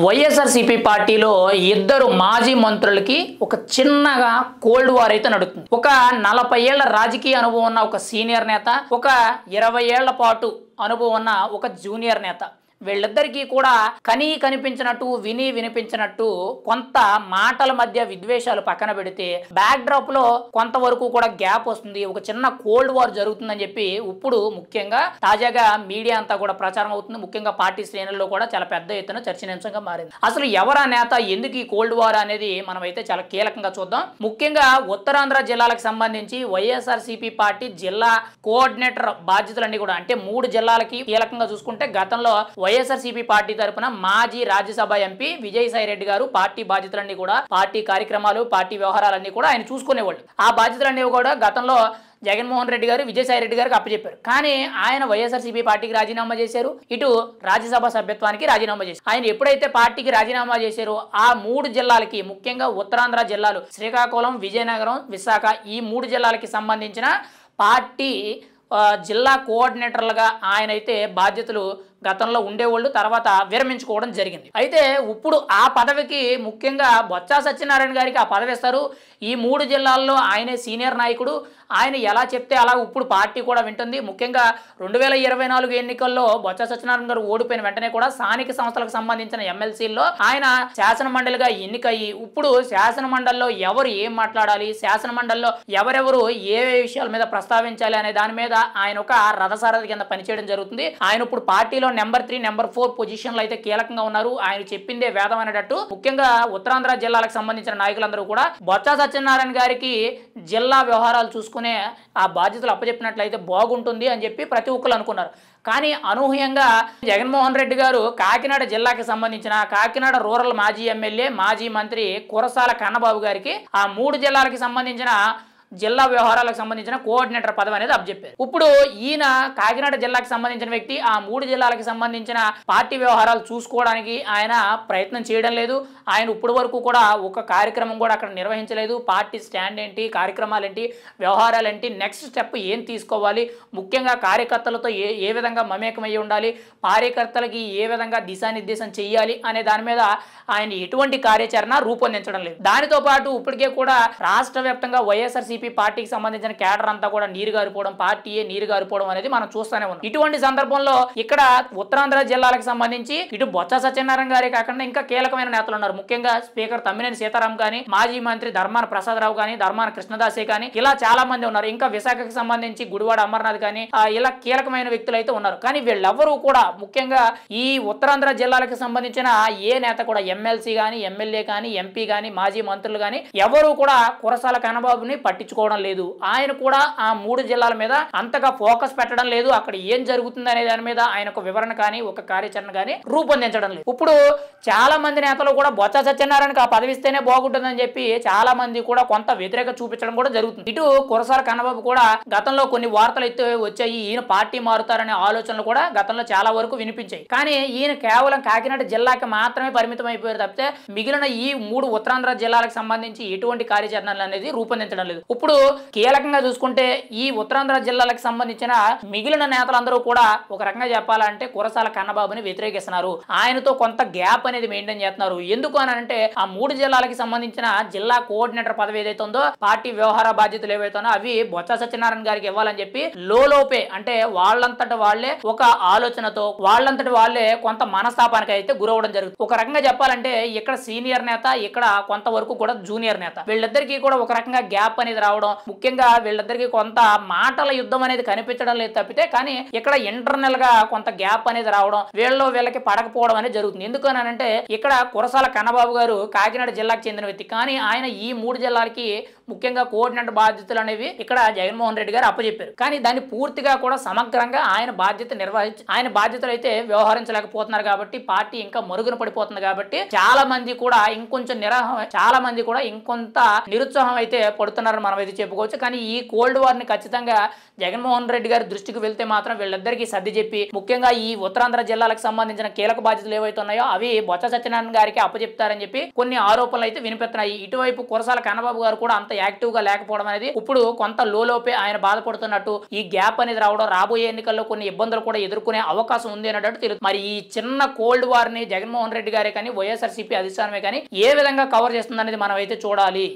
వైఎస్ఆర్సీపీ పార్టీలో ఇద్దరు మాజీ మంత్రులకి ఒక చిన్నగా కోల్డ్ వార్ అయితే నడుస్తుంది. ఒక 40 ఏళ్ల రాజకీయ అనుభవం ఉన్న ఒక సీనియర్ నేత, ఒక 20 ఏళ్ల పాటు అనుభవం ఉన్న ఒక జూనియర్ నేత, వీళ్ళిద్దరికీ కూడా కనిపించినట్టు విని వినిపించినట్టు కొంత మాటల మధ్య విద్వేషాలు పక్కన పెడితే బ్యాక్ డ్రాప్ లో కొంతవరకు కూడా గ్యాప్ వస్తుంది. ఒక చిన్న కోల్డ్ వార్ జరుగుతుందని చెప్పి ఇప్పుడు ముఖ్యంగా తాజాగా మీడియా అంతా కూడా ప్రచారం అవుతుంది. ముఖ్యంగా పార్టీ శ్రేణుల్లో కూడా చాలా పెద్ద ఎత్తున చర్చనీయాంశంగా మారింది. అసలు ఎవరా నేత, ఎందుకు ఈ కోల్డ్ వార్ అనేది మనం అయితే చాలా కీలకంగా చూద్దాం. ముఖ్యంగా ఉత్తరాంధ్ర జిల్లాలకు సంబంధించి వైఎస్ఆర్సీపీ పార్టీ జిల్లా కోఆర్డినేటర్ బాధ్యతలన్నీ కూడా, అంటే 3 జిల్లాలకి కీలకంగా చూసుకుంటే గతంలో వైఎస్ఆర్సీపీ పార్టీ తరపున మాజీ రాజ్యసభ ఎంపీ విజయసాయి రెడ్డి గారు పార్టీ బాధ్యతలన్నీ కూడా, పార్టీ కార్యక్రమాలు, పార్టీ వ్యవహారాలన్నీ కూడా ఆయన చూసుకునేవాళ్ళు. ఆ బాధ్యతలన్నీ కూడా గతంలో జగన్మోహన్ రెడ్డి గారు విజయసాయి రెడ్డి గారికి అప్పచెప్పారు. కానీ ఆయన వైఎస్ఆర్సీపీ పార్టీకి రాజీనామా చేశారు, ఇటు రాజ్యసభ సభ్యత్వానికి రాజీనామా చేశారు. ఆయన ఎప్పుడైతే పార్టీకి రాజీనామా చేశారో ఆ 3 జిల్లాలకి, ముఖ్యంగా ఉత్తరాంధ్ర జిల్లాలు శ్రీకాకుళం, విజయనగరం, విశాఖ, ఈ 3 జిల్లాలకి సంబంధించిన పార్టీ జిల్లా కోఆర్డినేటర్లుగా ఆయన అయితే బాధ్యతలు గతంలో ఉండేవాళ్ళు, తర్వాత విరమించుకోవడం జరిగింది. అయితే ఇప్పుడు ఆ పదవికి ముఖ్యంగా బొత్స సత్యనారాయణ గారికి ఆ పదవి ఇస్తారు. ఈ 3 జిల్లాల్లో ఆయనే సీనియర్ నాయకుడు. ఆయన ఎలా చెప్తే అలా ఇప్పుడు పార్టీ కూడా వింటుంది. ముఖ్యంగా 2024 ఎన్నికల్లో బొత్స సత్యనారాయణ గారు ఓడిపోయిన వెంటనే కూడా స్థానిక సంస్థలకు సంబంధించిన ఎమ్మెల్సీల్లో ఆయన శాసన మండలిగా ఎన్నికయ్యి ఇప్పుడు శాసన మండలిలో ఎవరు ఏం మాట్లాడాలి, శాసన మండలిలో ఎవరెవరు ఏ విషయాల మీద ప్రస్తావించాలి అనే దాని మీద ఆయన ఒక రథసారథి కింద పనిచేయడం జరుగుతుంది. ఆయన ఇప్పుడు పార్టీలో నెంబర్ 3, నెంబర్ 4 పొజిషన్లు అయితే కీలకంగా ఉన్నారు. ఆయన చెప్పిందే వేదం అనేటట్టు ముఖ్యంగా ఉత్తరాంధ్ర జిల్లాలకు సంబంధించిన నాయకులందరూ కూడా బొత్స సత్యనారాయణ గారికి జిల్లా వ్యవహారాలు చూసుకునే ఆ బాధ్యతలు అప్పచెప్పినట్లయితే బాగుంటుంది అని చెప్పి ప్రతి ఒక్కరు అనుకున్నారు. కానీ అనూహ్యంగా జగన్మోహన్ రెడ్డి గారు కాకినాడ జిల్లాకి సంబంధించిన కాకినాడ రూరల్ మాజీ ఎమ్మెల్యే, మాజీ మంత్రి కురసాల కన్నబాబు గారికి ఆ 3 జిల్లాలకి సంబంధించిన జిల్లా వ్యవహారాలకు సంబంధించిన కోఆర్డినేటర్ పదవి అనేది అప్పచెప్పారు. ఇప్పుడు ఈయన కాకినాడ జిల్లాకి సంబంధించిన వ్యక్తి ఆ 3 జిల్లాలకు సంబంధించిన పార్టీ వ్యవహారాలు చూసుకోవడానికి ఆయన ప్రయత్నం చేయడం లేదు. ఆయన ఇప్పటి వరకు కూడా ఒక కార్యక్రమం కూడా అక్కడ నిర్వహించలేదు. పార్టీ స్టాండ్ ఏంటి, కార్యక్రమాలు ఏంటి, వ్యవహారాలు ఏంటి, నెక్స్ట్ స్టెప్ ఏం తీసుకోవాలి, ముఖ్యంగా కార్యకర్తలతో ఏ విధంగా మమేకమయ్యి ఉండాలి, కార్యకర్తలకి ఏ విధంగా దిశానిర్దేశం చేయాలి అనే దాని మీద ఆయన ఎటువంటి కార్యాచరణ రూపొందించడం లేదు. దానితో పాటు ఇప్పటికే కూడా రాష్ట్ర వ్యాప్తంగా వైఎస్ఆర్సీపీ పార్టీకి సంబంధించిన కేడర్ అంతా కూడా నీరు గారిపోవడం, పార్టీయే నీరు గారిపోవడం అనేది మనం చూస్తూనే ఉన్నాం. ఇటువంటి సందర్భంలో ఇక్కడ ఉత్తరాంధ్ర జిల్లాలకు సంబంధించి ఇటు బొత్స సత్యనారాయణ గారే కాకుండా ఇంకా కీలకమైన నేతలు ఉన్నారు. ముఖ్యంగా స్పీకర్ తమ్మినేని సీతారాం కానీ, మాజీ మంత్రి ధర్మాన ప్రసాదరావు కానీ, ధర్మాన కృష్ణదాసే కానీ, ఇలా చాలా మంది ఉన్నారు. ఇంకా విశాఖకి సంబంధించి గుడివాడ అమర్నాథ్ కానీ, ఇలా కీలకమైన వ్యక్తులు అయితే ఉన్నారు. కానీ వీళ్ళెవరూ కూడా ముఖ్యంగా ఈ ఉత్తరాంధ్ర జిల్లాలకు సంబంధించిన ఏ నేత కూడా, ఎమ్మెల్సీ కానీ, ఎమ్మెల్యే కానీ, ఎంపీ కానీ, మాజీ మంత్రులు కానీ ఎవరూ కూడా కురసాల కన్నబాబుని పట్టించుకోవడం లేదు. ఆయన కూడా ఆ 3 జిల్లాల మీద అంతగా ఫోకస్ పెట్టడం లేదు. అక్కడ ఏం జరుగుతుంది అనే దాని మీద ఆయన ఒక వివరణ కానీ, ఒక కార్యాచరణ కానీ రూపొందించడం లేదు. ఇప్పుడు చాలా మంది నేతలు కూడా బొత్స సత్యనారాయణకి ఆ పదవి ఇస్తేనే బాగుంటుందని చెప్పి చాలా మంది కూడా కొంత వ్యతిరేక చూపించడం కూడా జరుగుతుంది. ఇటు కురసాల కన్నబాబు కూడా గతంలో కొన్ని వార్తలు అయితే వచ్చాయి, ఈయన పార్టీ మారుతారనే ఆలోచనలు కూడా గతంలో చాలా వరకు వినిపించాయి. కానీ ఈయన కేవలం కాకినాడ జిల్లాకి మాత్రమే పరిమితం అయిపోయారు తప్పితే మిగిలిన ఈ 3 ఉత్తరాంధ్ర జిల్లాలకు సంబంధించి ఎటువంటి కార్యాచరణలు అనేది రూపొందించడం లేదు. ఇప్పుడు కీలకంగా చూసుకుంటే ఈ ఉత్తరాంధ్ర జిల్లాలకు సంబంధించిన మిగిలిన నేతలందరూ కూడా ఒక రకంగా చెప్పాలంటే కురసాల కన్నబాబుని వ్యతిరేకిస్తున్నారు. ఆయనతో కొంత గ్యాప్ అనేది మెయింటైన్ చేస్తున్నారు. ఎందుకు అని అంటే ఆ 3 జిల్లాలకు సంబంధించిన జిల్లా కోఆర్డినేటర్ పదవి ఏదైతే ఉందో, పార్టీ వ్యవహార బాధ్యతలు ఏవైతే అవి బొత్స సత్యనారాయణ గారికి ఇవ్వాలని చెప్పి లోపే, అంటే వాళ్ళంతటి వాళ్లే ఒక ఆలోచనతో వాళ్ళంతటి వాళ్లే కొంత మనస్తాపానికి అయితే గురవడం జరుగుతుంది. ఒక రకంగా చెప్పాలంటే ఇక్కడ సీనియర్ నేత, ఇక్కడ కొంతవరకు కూడా జూనియర్ నేత, వీళ్ళిద్దరికీ కూడా ఒక రకంగా గ్యాప్ అనేది రావడం, ముఖ్యంగా వీళ్ళిద్దరికి కొంత మాటల యుద్ధం అనేది కనిపించడం లేదు తప్పితే, కానీ ఇక్కడ ఇంటర్నల్ గా కొంత గ్యాప్ అనేది రావడం, వీళ్ళకి పడకపోవడం అనేది జరుగుతుంది. ఎందుకనంటే ఇక్కడ కురసాల కన్నబాబు గారు కాకినాడ జిల్లాకు చెందిన వ్యక్తి, కానీ ఆయన ఈ 3 జిల్లాలకి ముఖ్యంగా కోఆర్డినేటర్ బాధ్యతలు అనేవి ఇక్కడ జగన్మోహన్ రెడ్డి గారు అప్పచెప్పారు. కానీ దాన్ని పూర్తిగా కూడా సమగ్రంగా ఆయన బాధ్యతలు అయితే వ్యవహరించలేకపోతున్నారు. కాబట్టి పార్టీ ఇంకా మరుగున పడిపోతుంది. కాబట్టి చాలా మంది కూడా ఇంకొంత నిరుత్సాహం అయితే పడుతున్నారని మనం అయితే చెప్పుకోవచ్చు. కానీ ఈ కోల్డ్ వార్ ని ఖచ్చితంగా జగన్మోహన్ రెడ్డి గారి దృష్టికి వెళ్తే మాత్రం వీళ్ళిద్దరికీ సర్ది చెప్పి, ముఖ్యంగా ఈ ఉత్తరాంధ్ర జిల్లాలకు సంబంధించిన కీలక బాధ్యతలు ఏవైతే ఉన్నాయో అవి బొత్స సత్యనారాయణ గారికి అప్పచెప్తారని చెప్పి కొన్ని ఆరోపణలు అయితే వినిపిస్తున్నాయి. ఇటువైపు కురసాల కన్నబాబు గారు కూడా అంత యాక్టివ్ గా లేకపోవడం అనేది ఇప్పుడు కొంత లోపే ఆయన బాధపడుతున్నట్టు, ఈ గ్యాప్ అనేది రావడం రాబోయే ఎన్నికల్లో కొన్ని ఇబ్బందులు కూడా ఎదుర్కొనే అవకాశం ఉంది అన్నట్టు తెలుసు. మరి ఈ చిన్న కోల్డ్ వార్ ని జగన్మోహన్ రెడ్డి గారే కానీ వైఎస్ఆర్సీపీ అధిష్టానమే కానీ ఏ విధంగా కవర్ చేస్తుంది అనేది మనం అయితే చూడాలి.